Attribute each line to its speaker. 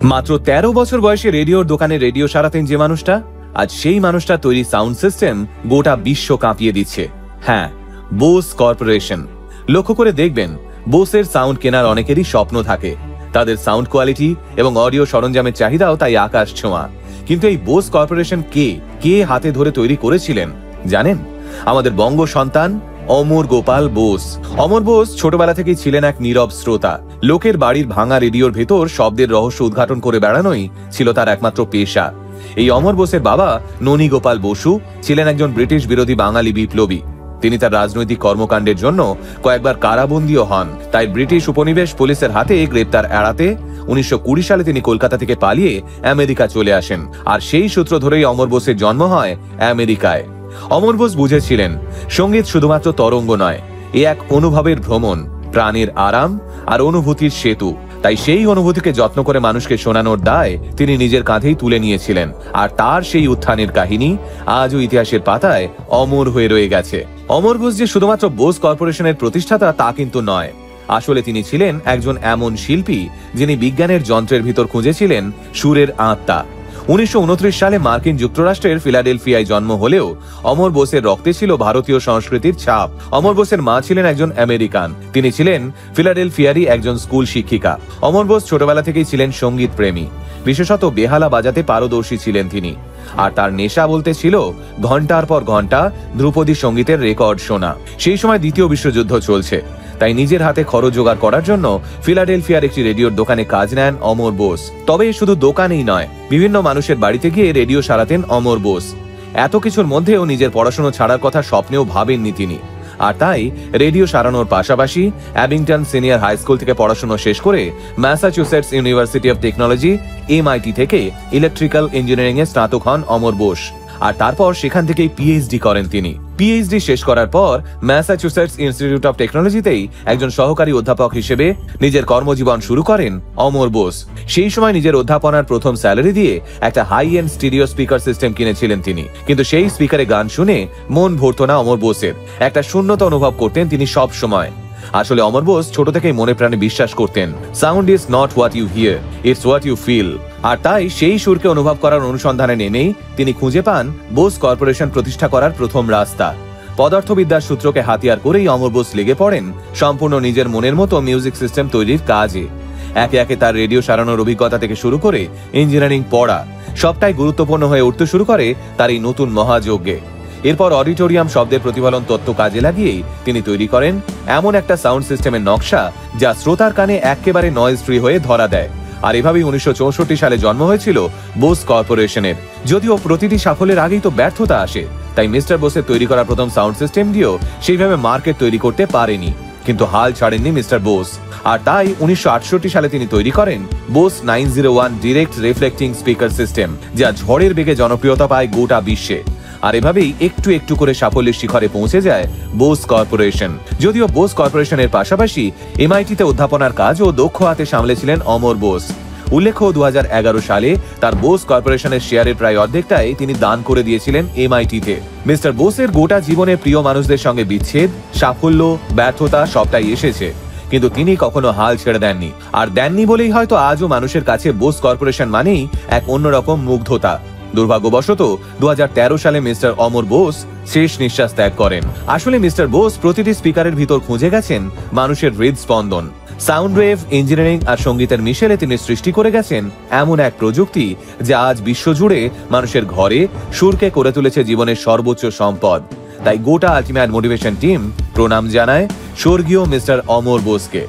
Speaker 1: মাত্র 13 বছর বয়সে রেডিওর দোকানে রেডিও সারাতেন যে মানুষটা, আজ সেই মানুষটা তৈরি সাউন্ড সিস্টেম গোটা বিশ্ব কাঁপিয়ে দিচ্ছে। হ্যাঁ, বোস কর্পোরেশন। লক্ষ্য করে দেখবেন, বোসের সাউন্ড কেনার অনেকেরই স্বপ্ন থাকে। তাদের সাউন্ড কোয়ালিটি এবং অডিও সরঞ্জামের চাহিদাও তাই আকাশ ছোঁয়া। কিন্তু এই বোস কর্পোরেশন কে হাতে ধরে তৈরি করেছিলেন জানেন? আমাদের বঙ্গ সন্তান অমর গোপাল বোস। অমর বোস ছোটবেলা থেকেই ছিলেন এক নীরব শ্রোতা। লোকের বাড়ির ভাঙা রেডিওর ভেতর শব্দের রহস্য উদ্ঘাটন করে বেড়ানোই ছিল তার একমাত্র পেশা। এই অমর বোসের বাবা ননী গোপাল বসু ছিলেন একজন ব্রিটিশ বিরোধী বাঙালি বিপ্লবী। তিনি তার রাজনৈতিক কর্মকাণ্ডের জন্য কয়েকবার কারাবন্দীও হন। তাই ব্রিটিশ উপনিবেশ পুলিশের হাতে গ্রেপ্তার এড়াতে 1920 সালে তিনি কলকাতা থেকে পালিয়ে আমেরিকা চলে আসেন। আর সেই সূত্র ধরেই অমর বোসের জন্ম হয় আমেরিকায়। অমর বোস বুঝেছিলেন, সঙ্গীত শুধুমাত্র তরঙ্গ নয়, এ এক অনুভবের ভ্রমণ, প্রাণের আরাম আর অনুভূতির সেতু। তাই সেই অনুভূতিকে যত্ন করে মানুষকে শোনানোর দায় তিনি নিজের কাঁধেই তুলে নিয়েছিলেন। আর তার সেই উত্থানের কাহিনী আজও ইতিহাসের পাতায় অমর হয়ে রয়ে গেছে। অমর বোস যে শুধুমাত্র বোস কর্পোরেশনের প্রতিষ্ঠাতা তা কিন্তু নয়। আসলে তিনি ছিলেন একজন এমন শিল্পী যিনি বিজ্ঞানের যন্ত্রের ভিতর খুঁজেছিলেন সুরের আত্মা। 1929 সালে মার্কিন যুক্তরাষ্ট্রের ফিলাডেলফিয়ায় জন্ম হলেও অমর বোসের রক্তে ছিল ভারতীয় সংস্কৃতির ছাপ। অমর বোসের মা ছিলেন একজন আমেরিকান। তিনি ছিলেন ফিলাডেলফিয়ারই একজন স্কুল শিক্ষিকা। অমর বোস ছোটবেলা থেকেই ছিলেন সঙ্গীত প্রেমী, বিশেষত বেহালা বাজাতে পারদর্শী ছিলেন তিনি। আর তার নেশা বলতে ছিল ঘন্টার পর ঘন্টা ধ্রুপদী সঙ্গীতের রেকর্ড শোনা। সেই সময় দ্বিতীয় বিশ্বযুদ্ধ চলছে, তাই নিজের হাতে খরচ জোগাড় করার জন্য ফিলাডেলফিয়ার একটি রেডিওর দোকানে কাজ নেন অমর বোস। তবে শুধু দোকানেই নয়, বিভিন্ন মানুষের বাড়িতে গিয়ে রেডিও সারাতেন অমর বোস। এত কিছুর মধ্যেও নিজের পড়াশোনা ছাড়ার কথা স্বপ্নেও ভাবেননি তিনি। আর তাই রেডিও সারানোর পাশাপাশি অ্যাবিংটন সিনিয়র হাই স্কুল থেকে পড়াশোনা শেষ করে Massachusetts university of technology MIT থেকে ইলেকট্রিক্যাল ইঞ্জিনিয়ারিং এ স্নাতক হন অমর বোস। আর তারপর সেখান থেকেই PhD করেন তিনি। PhD শেষ করার পর ম্যাসাচুসেটস ইনস্টিটিউট অফ টেকনোলজিতেই একজন সহকারী অধ্যাপক হিসেবে নিজের কর্মজীবন শুরু করেন অমর বোস। সেই সময় নিজের অধ্যাপনার প্রথম স্যালারি দিয়ে একটা high end stereo speaker system কিনেছিলেন তিনি। কিন্তু সেই স্পিকারে গান শুনে মন ভরত না অমর বোসের। একটা শূন্যতা অনুভব করতেন তিনি সব সময়। আসলে অমর বোস ছোট থেকেই মনে প্রাণে বিশ্বাস করতেন, sound is not what you hear, it's what you feel. আর তাই সেই সুরকে অনুভব করার অনুসন্ধানে নেমেই তিনি খুঁজে পান বোস কর্পোরেশন প্রতিষ্ঠা করার প্রথম রাস্তা। পদার্থবিদ্যার সূত্রকে হাতিয়ার করেই অমর বোস লেগে পড়েন সম্পূর্ণ নিজের মনের মতো মিউজিক সিস্টেম তৈরির কাজে। একে একে তার রেডিও সারানোর অভিজ্ঞতা থেকে শুরু করে ইঞ্জিনিয়ারিং পড়া সবটাই গুরুত্বপূর্ণ হয়ে উঠতে শুরু করে তার এই নতুন মহাযজ্ঞে। এরপর অডিটোরিয়াম শব্দের প্রতিফলন তত্ত্ব কাজে লাগিয়েই তিনি তৈরি করেন এমন একটা সাউন্ড সিস্টেমের নকশা যা শ্রোতার কানে একেবারে নয়েজ ফ্রি হয়ে ধরা দেয়। আর এভাবেই 1964 সালে জন্ম হয়েছিল বোস কর্পোরেশনের। যদিও প্রতিটি সাফল্যের আগেই তো ব্যর্থতা আসে, তাই মিস্টার বোসের তৈরি করা প্রথম সাউন্ড সিস্টেম দিয়েও সেইভাবে মার্কেট তৈরি করতে পারেনি। কিন্তু হাল ছাড়েননি মিস্টার বোস। আর তাই 1968 সালে তিনি তৈরি করেন Bose 901 direct reflecting speaker system, যা ঝড়ের বেগে জনপ্রিয়তা পায় গোটা বিশ্বে। আর এভাবেই একটু একটু করে সাফল্যের শিখরে পৌঁছে যায় বোস কর্পোরেশন। যদিও বোস কর্পোরেশনের পাশাপাশি MIT-তে অধ্যাপনার কাজও দক্ষ হাতে সামলেছিলেন অমর বোস। উল্লেখ্য, 2011 সালে তার বোস কর্পোরেশনের শেয়ারের প্রায় অর্ধেকটাই তিনি দান করে দিয়েছিলেন MIT-তে। মিস্টার বোসের গোটা জীবনে প্রিয় মানুষদের সঙ্গে বিচ্ছেদ, সাফল্য, ব্যর্থতা সবটাই এসেছে, কিন্তু তিনি কখনো হাল ছেড়ে দেননি। আর দেননি বলেই হয়তো আজও মানুষের কাছে বোস কর্পোরেশন মানেই এক অন্যরকম মুগ্ধতা। দুর্ভাগ্যবশত 2013 সালে মিস্টার অমর বোস শেষ নিঃশ্বাস ত্যাগ করেন। আসলে মিস্টার বোস প্রতিটি স্পিকারের ভিতর খুঁজে গেছেন মানুষের হৃদস্পন্দন। সাউন্ড ওয়েভ, ইঞ্জিনিয়ারিং আর সঙ্গীতের মিশেলে তিনি সৃষ্টি করে গেছেন এমন এক প্রযুক্তি যা আজ বিশ্বজুড়ে মানুষের ঘরে সুরকে করে তুলেছে জীবনের সর্বোচ্চ সম্পদ। তাই গোটা আলটিমেট মোটিভেশন টিম প্রণাম জানায় স্বর্গীয় মিস্টার অমর বোসকে।